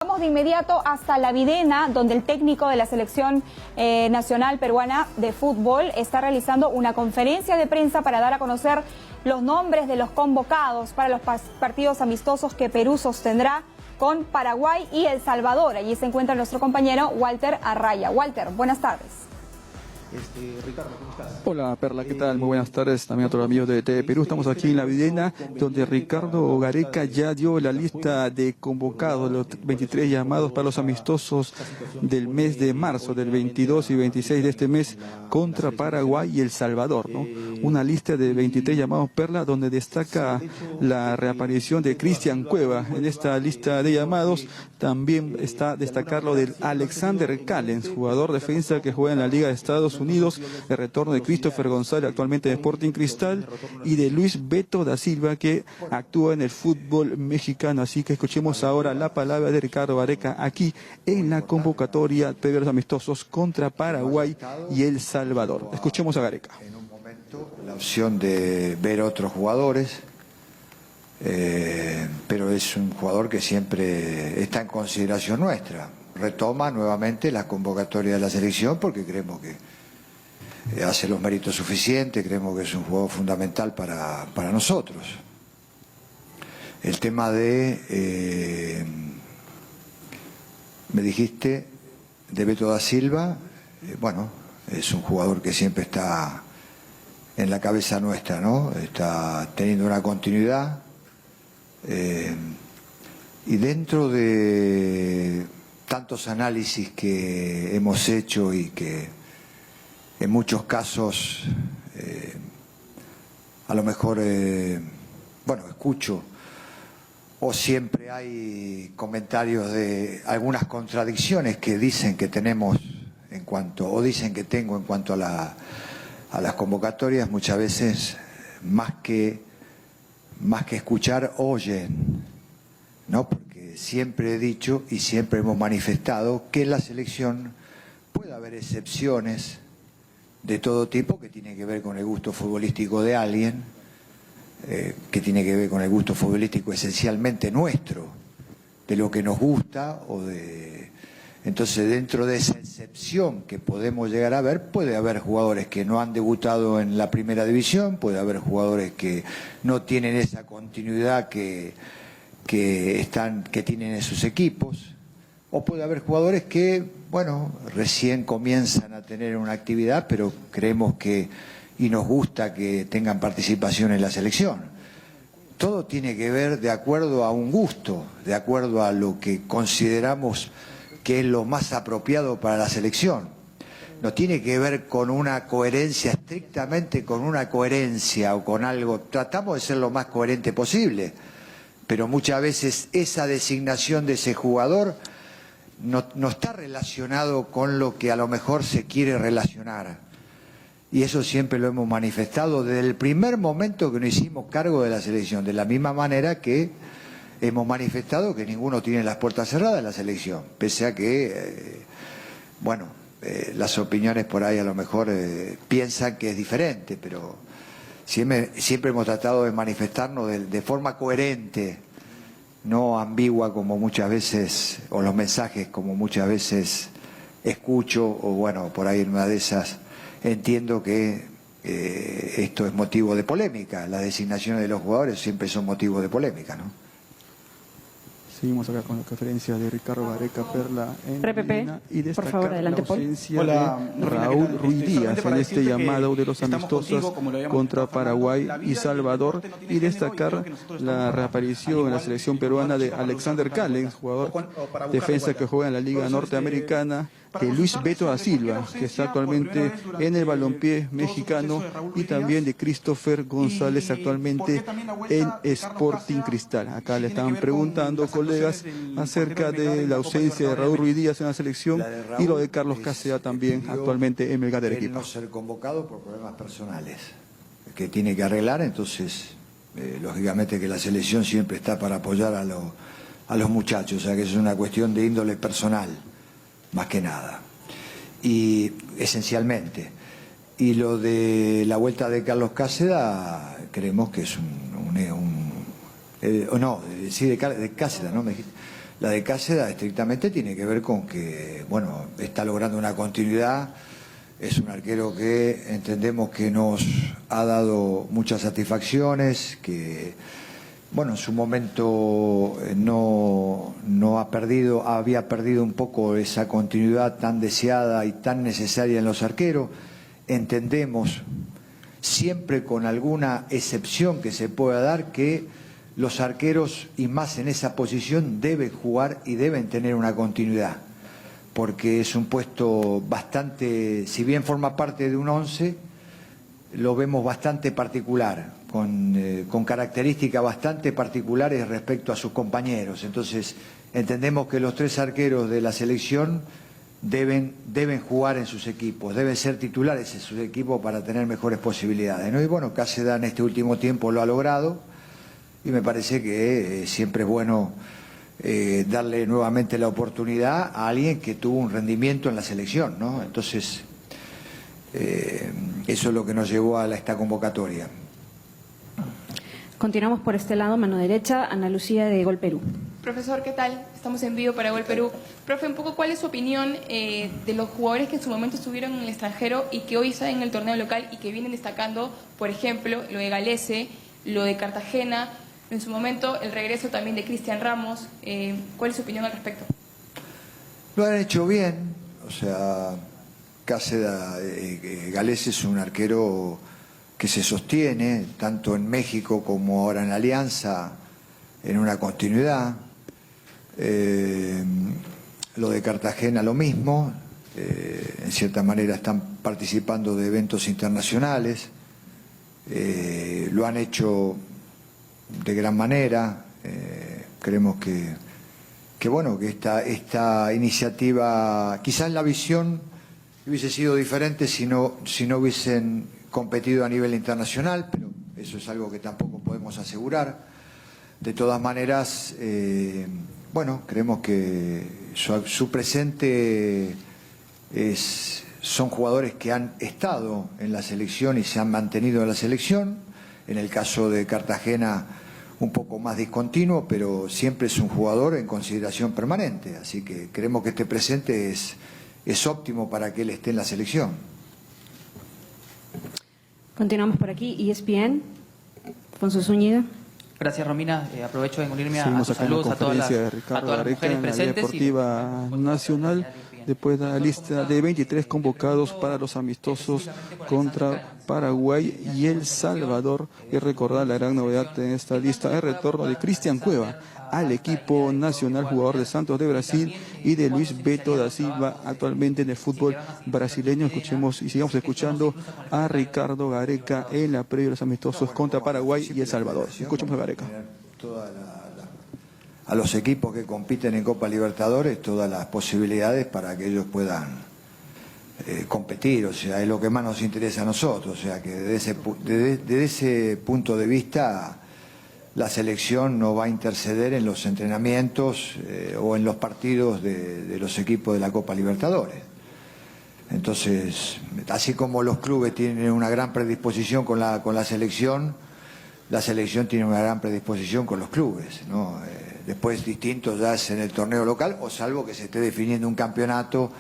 Vamos de inmediato hasta La Videna, donde el técnico de la selección nacional peruana de fútbol está realizando una conferencia de prensa para dar a conocer los nombres de los convocados para los partidos amistosos que Perú sostendrá con Paraguay y El Salvador. Allí se encuentra nuestro compañero Walter Arraya. Walter, buenas tardes. Ricardo, ¿cómo estás? Hola Perla, ¿qué tal? Muy buenas tardes también a todos los amigos de TV Perú. Estamos aquí en La Videna, donde Ricardo Gareca ya dio la lista de convocados, los 23 llamados para los amistosos del mes de marzo, del 22 y 26 de este mes, contra Paraguay y El Salvador, ¿no? Una lista de 23 llamados, Perla, donde destaca la reaparición de Cristian Cueva. En esta lista de llamados también está destacar lo del Alexander Callens, jugador defensa que juega en la Liga de Estados Unidos, el retorno de Christopher González, actualmente en Sporting Cristal, y de Luis Beto da Silva, que actúa en el fútbol mexicano. Así que escuchemos ahora la palabra de Ricardo Gareca aquí en la convocatoria previa a los amistosos contra Paraguay y El Salvador. Escuchemos a Gareca. En un momento la opción de ver otros jugadores, pero es un jugador que siempre está en consideración nuestra. Retoma nuevamente la convocatoria de la selección porque creemos que hace los méritos suficientes, creemos que es un jugador fundamental para nosotros. El tema de, me dijiste, de Beto da Silva, bueno, es un jugador que siempre está en la cabeza nuestra, ¿no? Está teniendo una continuidad, y dentro de tantos análisis que hemos hecho y que en muchos casos a lo mejor bueno, escucho o siempre hay comentarios de algunas contradicciones que dicen que tenemos en cuanto, o dicen que tengo en cuanto a las convocatorias. Muchas veces más que escuchar oyen, ¿no? Porque siempre he dicho y siempre hemos manifestado que en la selección puede haber excepciones de todo tipo que tiene que ver con el gusto futbolístico de alguien, que tiene que ver con el gusto futbolístico esencialmente nuestro, de lo que nos gusta o de... Entonces, dentro de esa excepción que podemos llegar a ver, puede haber jugadores que no han debutado en la primera división, puede haber jugadores que no tienen esa continuidad que tienen en sus equipos, o puede haber jugadores que, bueno, recién comienzan a tener una actividad, pero creemos que, y nos gusta que tengan participación en la selección. Todo tiene que ver de acuerdo a un gusto, de acuerdo a lo que consideramos que es lo más apropiado para la selección. No tiene que ver con una coherencia, estrictamente con una coherencia o con algo. Tratamos de ser lo más coherente posible, pero muchas veces esa designación de ese jugador no está relacionado con lo que a lo mejor se quiere relacionar. Y eso siempre lo hemos manifestado desde el primer momento que nos hicimos cargo de la selección, de la misma manera que hemos manifestado que ninguno tiene las puertas cerradas en la selección, pese a que, bueno, las opiniones por ahí a lo mejor piensan que es diferente, pero siempre hemos tratado de manifestarnos de forma coherente, no ambigua como muchas veces, o los mensajes como muchas veces escucho, o bueno, por ahí en una de esas entiendo que esto es motivo de polémica. Las designaciones de los jugadores siempre son motivo de polémica, ¿no? Seguimos acá con la conferencia de Ricardo Gareca, Perla, en Videna, y por favor, adelante, la ausencia de Raúl Ruiz Díaz en este llamado de los amistosos contra Paraguay y Salvador, y destacar la reaparición en la selección peruana de Alexander Callens, jugador defensa que juega en la Liga Norteamericana, de Luis Beto da Silva, que está actualmente en el balompié mexicano, y también de Christopher González, actualmente en Sporting Cristal. Acá le estaban preguntando, colegas, acerca de la ausencia de Raúl Ruiz Díaz en la selección y lo de Carlos Cáceres también, actualmente en Melgar del equipo. No ser convocado por problemas personales que tiene que arreglar, entonces, lógicamente que la selección siempre está para apoyar a los muchachos, o sea que es una cuestión de índole personal, más que nada, y esencialmente. Y lo de la vuelta de Carlos Cáceres, creemos que es de Cáceres, ¿no? La de Cáceres estrictamente tiene que ver con que, bueno, está logrando una continuidad. Es un arquero que entendemos que nos ha dado muchas satisfacciones, que, bueno, en su momento había perdido un poco esa continuidad tan deseada y tan necesaria en los arqueros. Entendemos, siempre con alguna excepción que se pueda dar, que los arqueros, y más en esa posición, deben jugar y deben tener una continuidad, porque es un puesto bastante, si bien forma parte de un 11, lo vemos bastante particular, con características bastante particulares respecto a sus compañeros. Entonces, entendemos que los 3 arqueros de la selección deben jugar en sus equipos, deben ser titulares en sus equipos para tener mejores posibilidades, ¿no? Y bueno, Cáceres en este último tiempo lo ha logrado, y me parece que siempre es bueno darle nuevamente la oportunidad a alguien que tuvo un rendimiento en la selección, ¿no? Entonces, eso es lo que nos llevó a esta convocatoria. Continuamos por este lado, mano derecha, Ana Lucía de Gol Perú. Profesor, ¿qué tal? Estamos en vivo para Gol Perú. Profe, un poco, ¿cuál es su opinión de los jugadores que en su momento estuvieron en el extranjero y que hoy están en el torneo local y que vienen destacando, por ejemplo, lo de Galese, lo de Cartagena, en su momento el regreso también de Cristian Ramos? ¿Cuál es su opinión al respecto? Lo han hecho bien, o sea, Cáceres, Galese es un arquero que se sostiene, tanto en México como ahora en Alianza, en una continuidad. Lo de Cartagena lo mismo, en cierta manera están participando de eventos internacionales, lo han hecho de gran manera. Creemos que bueno, que esta iniciativa, quizás la visión hubiese sido diferente si no hubiesen competido a nivel internacional, pero eso es algo que tampoco podemos asegurar. De todas maneras, bueno, creemos que su presente son jugadores que han estado en la selección y se han mantenido en la selección. En el caso de Cartagena, un poco más discontinuo, pero siempre es un jugador en consideración permanente. Así que creemos que este presente es óptimo para que él esté en la selección. Continuamos por aquí, ESPN, Alfonso Zúñiga. Gracias, Romina. Aprovecho de unirme a Seguimos tus acá en la saludos a todas conferencia de las Ricardo Gareca mujeres en la Vía presentes. Deportiva Nacional, después de la lista de 23 convocados para los amistosos contra Paraguay y El Salvador. Y recordar la gran novedad en esta lista, el retorno de Cristian Cueva al equipo nacional, jugador de Santos de Brasil, y de Luis Beto da Silva, actualmente en el fútbol brasileño. Escuchemos y sigamos escuchando a Ricardo Gareca en la previa de los amistosos contra Paraguay y El Salvador. Escuchemos a Gareca. A los equipos que compiten en Copa Libertadores todas las posibilidades para que ellos puedan competir, o sea, es lo que más nos interesa a nosotros, o sea, que desde ese punto de vista la selección no va a interceder en los entrenamientos o en los partidos de los equipos de la Copa Libertadores. Entonces, así como los clubes tienen una gran predisposición con la selección tiene una gran predisposición con los clubes, ¿no? Después distinto ya es en el torneo local, o salvo que se esté definiendo un campeonato,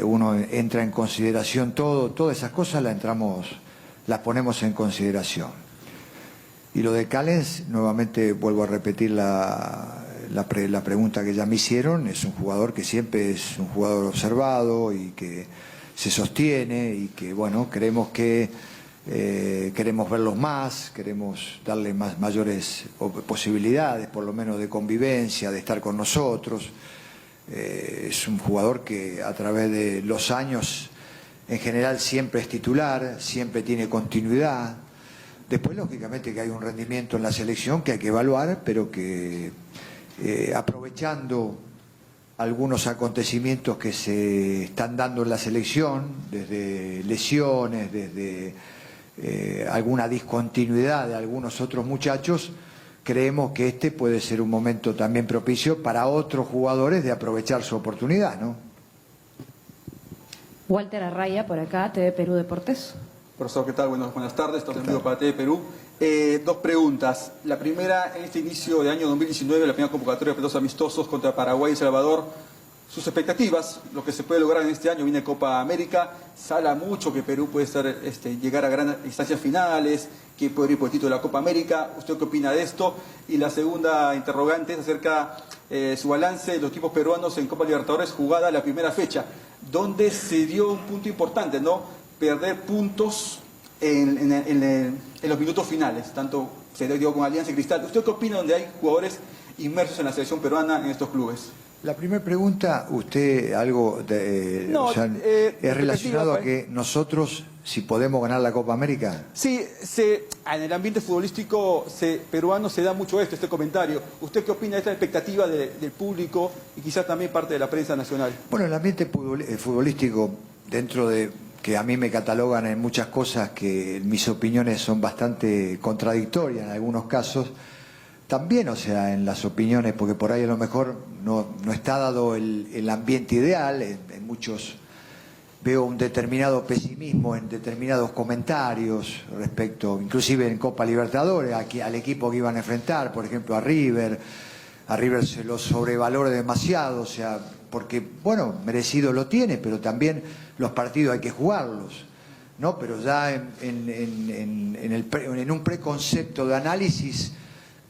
uno entra en consideración todas esas cosas las ponemos en consideración. Y lo de Callens, nuevamente vuelvo a repetir la pregunta que ya me hicieron, es un jugador que siempre es un jugador observado y que se sostiene y que, bueno, creemos verlos más, queremos darle mayores posibilidades, por lo menos de convivencia, de estar con nosotros. Es un jugador que a través de los años, en general, siempre es titular, siempre tiene continuidad. Después, lógicamente, que hay un rendimiento en la selección que hay que evaluar, pero que aprovechando algunos acontecimientos que se están dando en la selección, desde lesiones, desde alguna discontinuidad de algunos otros muchachos, creemos que este puede ser un momento también propicio para otros jugadores de aprovechar su oportunidad, ¿no? Walter Arraya, por acá, TV Perú Deportes. Profesor, ¿qué tal? Buenas tardes, estamos en vivo para TV Perú. Dos preguntas. La primera, en este inicio de año 2019, la primera convocatoria de los amistosos contra Paraguay y El Salvador, sus expectativas, lo que se puede lograr en este año, viene Copa América, se habla mucho que Perú puede llegar a grandes instancias finales, que puede ir por el título de la Copa América. ¿Usted qué opina de esto? Y la segunda interrogante es acerca su balance de los equipos peruanos en Copa Libertadores jugada la primera fecha, donde se dio un punto importante, ¿no? Perder puntos en los minutos finales, tanto se dio con Alianza y Cristal. ¿Usted qué opina donde hay jugadores inmersos en la selección peruana en estos clubes? La primera pregunta, usted algo es relacionado a que nosotros, si podemos ganar la Copa América. Sí, en el ambiente futbolístico peruano se da mucho este comentario. ¿Usted qué opina de esta expectativa del público y quizás también parte de la prensa nacional? Bueno, el ambiente futbolístico, dentro de que a mí me catalogan en muchas cosas, que mis opiniones son bastante contradictorias en algunos casos, también, o sea, en las opiniones, porque por ahí a lo mejor no está dado el ambiente ideal, en muchos veo un determinado pesimismo en determinados comentarios respecto, inclusive en Copa Libertadores, al equipo que iban a enfrentar, por ejemplo a River se lo sobrevalora demasiado, o sea, porque, bueno, merecido lo tiene, pero también los partidos hay que jugarlos, ¿no? Pero ya en un preconcepto de análisis,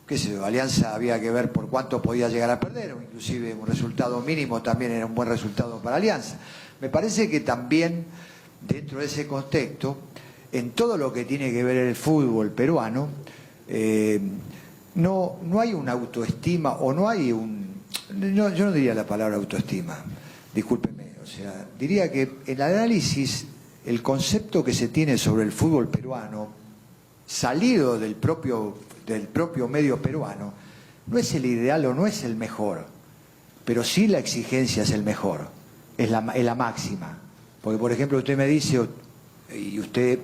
qué sé yo, Alianza había que ver por cuánto podía llegar a perder, o inclusive un resultado mínimo también era un buen resultado para Alianza. Me parece que también, dentro de ese contexto, en todo lo que tiene que ver el fútbol peruano, no hay una autoestima, o no hay yo no diría la palabra autoestima, discúlpeme, o sea, diría que el análisis, el concepto que se tiene sobre el fútbol peruano, salido del propio medio peruano, no es el ideal o no es el mejor, pero sí la exigencia es el mejor, es la máxima. Porque, por ejemplo, usted me dice, y usted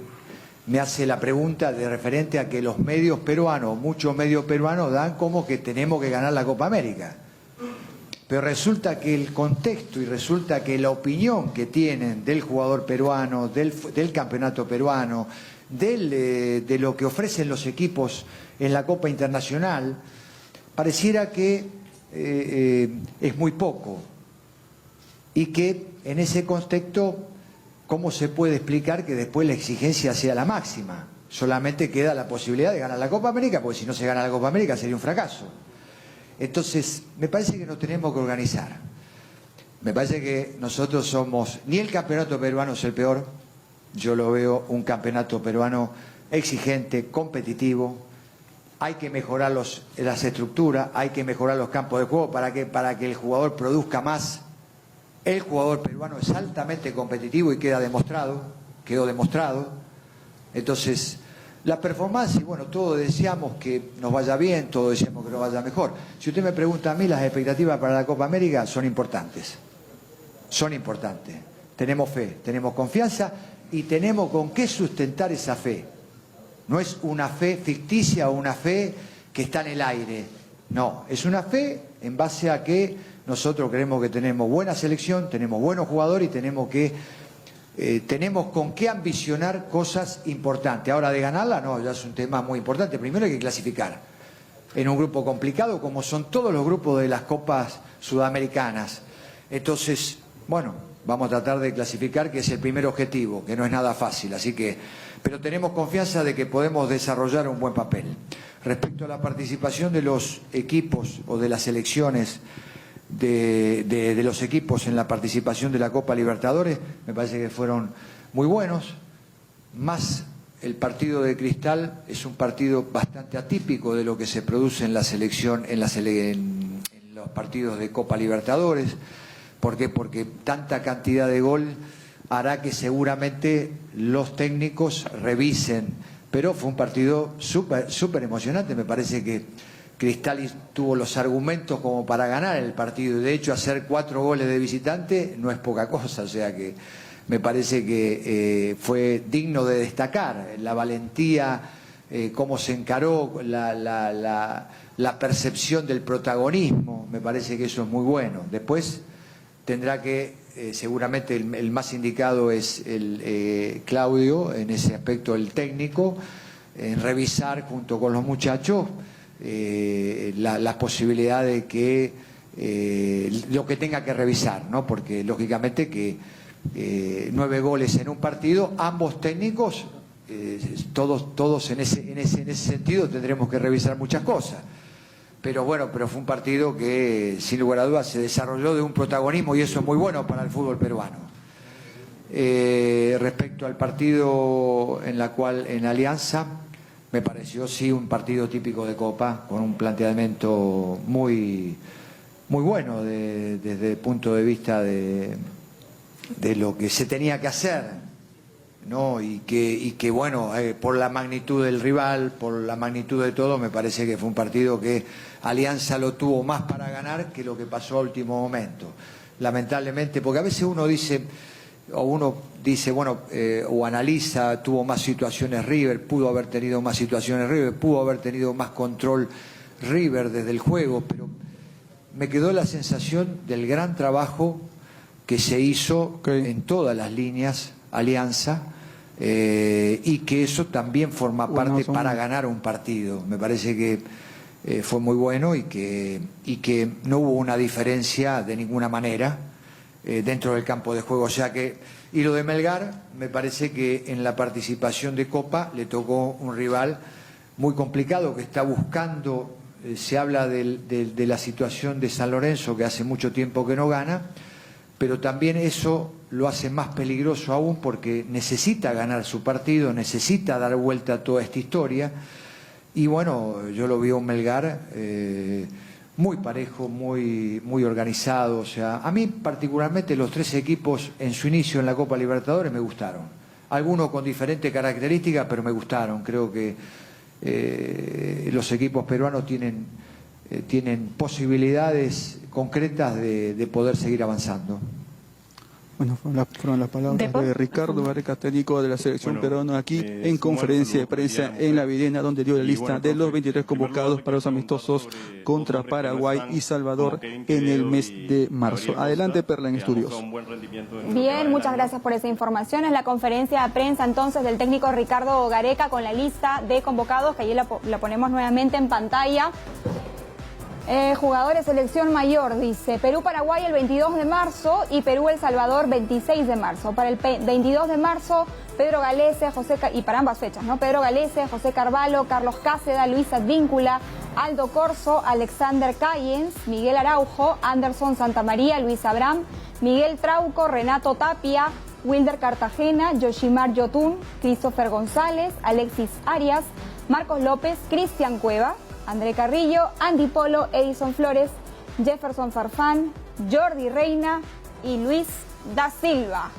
me hace la pregunta de referente a que los medios peruanos, muchos medios peruanos dan como que tenemos que ganar la Copa América. Pero resulta que el contexto y resulta que la opinión que tienen del jugador peruano, del campeonato peruano, de lo que ofrecen los equipos en la Copa Internacional, pareciera que es muy poco. Y que en ese contexto, ¿cómo se puede explicar que después la exigencia sea la máxima? Solamente queda la posibilidad de ganar la Copa América, porque si no se gana la Copa América sería un fracaso. Entonces, me parece que nos tenemos que organizar. Me parece que nosotros somos, ni el campeonato peruano es el peor, yo lo veo un campeonato peruano exigente, competitivo. Hay que mejorar las estructuras, hay que mejorar los campos de juego para que el jugador produzca más. El jugador peruano es altamente competitivo y quedó demostrado. Entonces, la performance, y bueno, todos deseamos que nos vaya bien, todos deseamos que nos vaya mejor. Si usted me pregunta a mí, las expectativas para la Copa América son importantes. Son importantes. Tenemos fe, tenemos confianza y tenemos con qué sustentar esa fe. No es una fe ficticia o una fe que está en el aire. No, es una fe en base a que nosotros creemos que tenemos buena selección, tenemos buenos jugadores y tenemos con qué ambicionar cosas importantes. Ahora, de ganarla, no, ya es un tema muy importante. Primero hay que clasificar en un grupo complicado, como son todos los grupos de las copas sudamericanas. Entonces, bueno, vamos a tratar de clasificar, que es el primer objetivo, que no es nada fácil. Así que, pero tenemos confianza de que podemos desarrollar un buen papel. Respecto a la participación de los equipos o de las selecciones, de los equipos en la participación de la Copa Libertadores, me parece que fueron muy buenos. Más el partido de Cristal es un partido bastante atípico de lo que se produce en la selección, en los partidos de Copa Libertadores. ¿Por qué? Porque tanta cantidad de gol hará que seguramente los técnicos revisen. Pero fue un partido súper emocionante. Me parece que Cristal tuvo los argumentos como para ganar el partido. De hecho, hacer 4 goles de visitante no es poca cosa. O sea que me parece que fue digno de destacar la valentía, cómo se encaró, la percepción del protagonismo. Me parece que eso es muy bueno. Después tendrá que seguramente el más indicado es Claudio, en ese aspecto el técnico, en revisar junto con los muchachos las posibilidades de que lo que tenga que revisar, ¿no? Porque lógicamente que 9 goles en un partido, ambos técnicos, todos en ese sentido tendremos que revisar muchas cosas. Pero fue un partido que sin lugar a dudas se desarrolló de un protagonismo y eso es muy bueno para el fútbol peruano. Respecto al partido en Alianza, me pareció sí un partido típico de Copa, con un planteamiento muy bueno desde el punto de vista de lo que se tenía que hacer, ¿no? Y que bueno, por la magnitud del rival, por la magnitud de todo, me parece que fue un partido que Alianza lo tuvo más para ganar que lo que pasó a último momento. Lamentablemente, porque a veces uno dice, o analiza, tuvo más situaciones River, pudo haber tenido más situaciones River, pudo haber tenido más control River desde el juego, pero me quedó la sensación del gran trabajo que se hizo en todas las líneas Alianza, y que eso también forma parte para ganar un partido. Me parece que fue muy bueno y que no hubo una diferencia de ninguna manera dentro del campo de juego. O sea que, y lo de Melgar, me parece que en la participación de Copa le tocó un rival muy complicado que está buscando, se habla de la situación de San Lorenzo, que hace mucho tiempo que no gana, pero también eso lo hace más peligroso aún porque necesita ganar su partido, necesita dar vuelta a toda esta historia. Y bueno, yo lo vi a un Melgar muy parejo, muy organizado. O sea, a mí particularmente los 3 equipos en su inicio en la Copa Libertadores me gustaron. Algunos con diferentes características, pero me gustaron. Creo que los equipos peruanos tienen posibilidades concretas de poder seguir avanzando. Bueno, fueron las palabras de Ricardo Gareca, técnico de la selección peruana, aquí en conferencia de prensa en La Videna, donde dio la lista de los 23 convocados para los amistosos contra Paraguay y Salvador en el mes de marzo. Adelante, Perla, en estudios. Bien, muchas gracias por esa información. Es la conferencia de prensa entonces del técnico Ricardo Gareca con la lista de convocados, que allí la ponemos nuevamente en pantalla. Jugadores selección mayor, dice Perú-Paraguay el 22 de marzo y Perú-El Salvador 26 de marzo. Para el 22 de marzo, Pedro Galese, y para ambas fechas, ¿no? Pedro Galese, José Carvalho, Carlos Cáceda, Luis Advíncula, Aldo Corso, Alexander Cayens, Miguel Araujo, Anderson Santamaría, Luis Abraham, Miguel Trauco, Renato Tapia, Wilder Cartagena, Yoshimar Yotun, Christopher González, Alexis Arias, Marcos López, Cristian Cueva, André Carrillo, Andy Polo, Edison Flores, Jefferson Farfán, Jordi Reina y Luis da Silva.